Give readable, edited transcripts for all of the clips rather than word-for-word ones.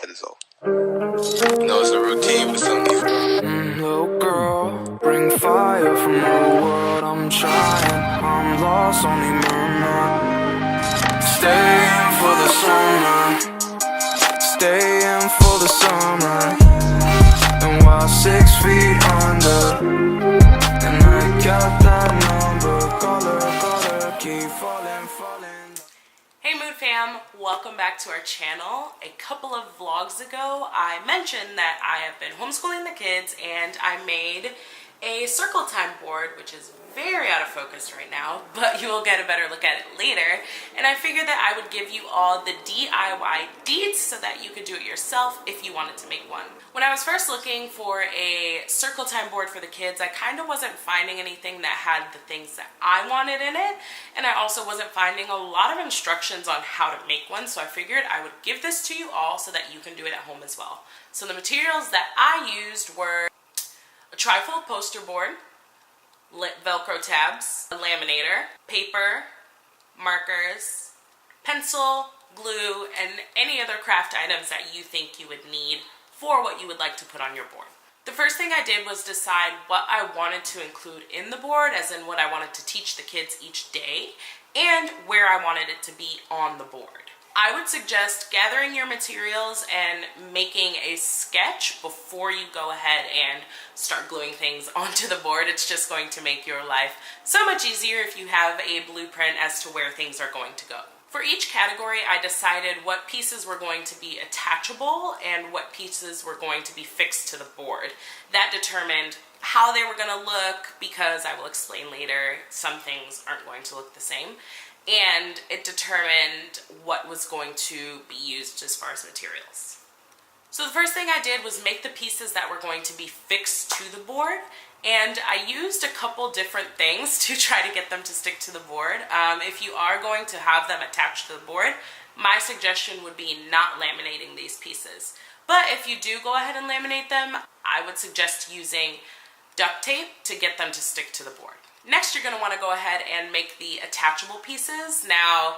is all. No, it's a routine, but it's only Little girl, bring fire from the world. I'm trying, I'm lost, only murmur. Staying for the summer, staying for the summer. And while 6 feet under, and I got that number. Call her, keep falling. Hey Mood Fam, welcome back to our channel. A couple of vlogs ago, I mentioned that I have been homeschooling the kids and I made a circle time board, which is very out of focus right now, but you will get a better look at it later. And I figured that I would give you all the DIY deets so that you could do it yourself if you wanted to make one. When I was first looking for a circle time board for the kids, I kind of wasn't finding anything that had the things that I wanted in it, and I also wasn't finding a lot of instructions on how to make one, so I figured I would give this to you all so that you can do it at home as well. So the materials that I used were a trifold poster board, Velcro tabs, a laminator, paper, markers, pencil, glue, and any other craft items that you think you would need for what you would like to put on your board. The first thing I did was decide what I wanted to include in the board, as in what I wanted to teach the kids each day, and where I wanted it to be on the board. I would suggest gathering your materials and making a sketch before you go ahead and start gluing things onto the board. It's just going to make your life so much easier if you have a blueprint as to where things are going to go. For each category, I decided what pieces were going to be attachable and what pieces were going to be fixed to the board. That determined how they were going to look, because I will explain later, some things aren't going to look the same. And it determined what was going to be used as far as materials. So the first thing I did was make the pieces that were going to be fixed to the board, and I used a couple different things to try to get them to stick to the board. If you are going to have them attached to the board, my suggestion would be not laminating these pieces. But if you do go ahead and laminate them, I would suggest using duct tape to get them to stick to the board. Next, you're going to want to go ahead and make the attachable pieces. Now,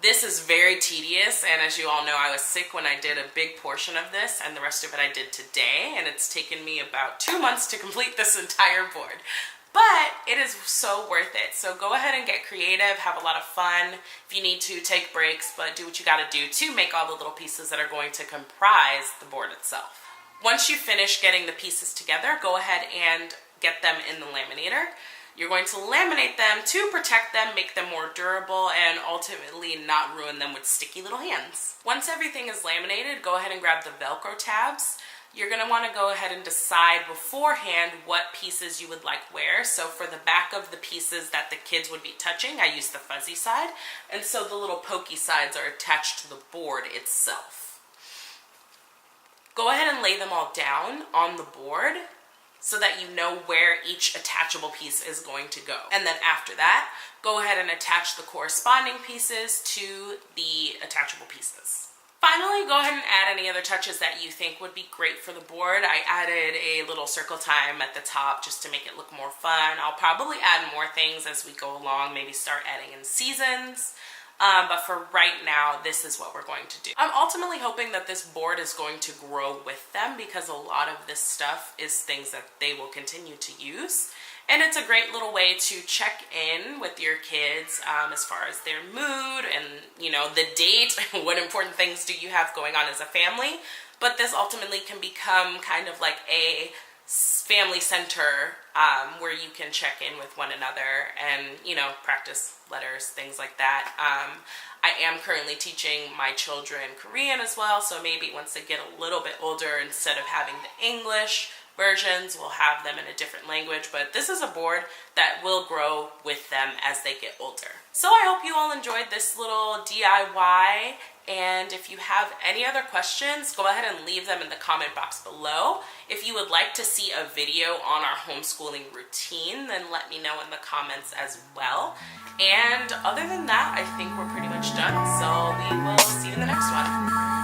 this is very tedious, and as you all know, I was sick when I did a big portion of this, and the rest of it I did today, and it's taken me about 2 months to complete this entire board. But it is so worth it. So go ahead and get creative, have a lot of fun. If you need to, take breaks, but do what you got to do to make all the little pieces that are going to comprise the board itself. Once you finish getting the pieces together, go ahead and get them in the laminator. You're going to laminate them to protect them, make them more durable, and ultimately not ruin them with sticky little hands. Once everything is laminated, go ahead and grab the Velcro tabs. You're going to want to go ahead and decide beforehand what pieces you would like where. So for the back of the pieces that the kids would be touching, I used the fuzzy side, and so the little pokey sides are attached to the board itself. Go ahead and lay them all down on the board so that you know where each attachable piece is going to go. And then after that, go ahead and attach the corresponding pieces to the attachable pieces. Finally, go ahead and add any other touches that you think would be great for the board. I added a little circle time at the top just to make it look more fun. I'll probably add more things as we go along, maybe start adding in seasons. But for right now, this is what we're going to do. I'm ultimately hoping that this board is going to grow with them, because a lot of this stuff is things that they will continue to use. And it's a great little way to check in with your kids as far as their mood and, you know, the date. What important things do you have going on as a family? But this ultimately can become kind of like a family center where you can check in with one another and, you know, practice letters, things like that. I am currently teaching my children Korean as well, so maybe once they get a little bit older, instead of having the English versions, we'll have them in a different language. But this is a board that will grow with them as they get older. So I hope you all enjoyed this little DIY, and if you have any other questions, go ahead and leave them in the comment box below. If you would like to see a video on our homeschooling routine, then let me know in the comments as well. And other than that, I think we're pretty much done, so we will see you in the next one.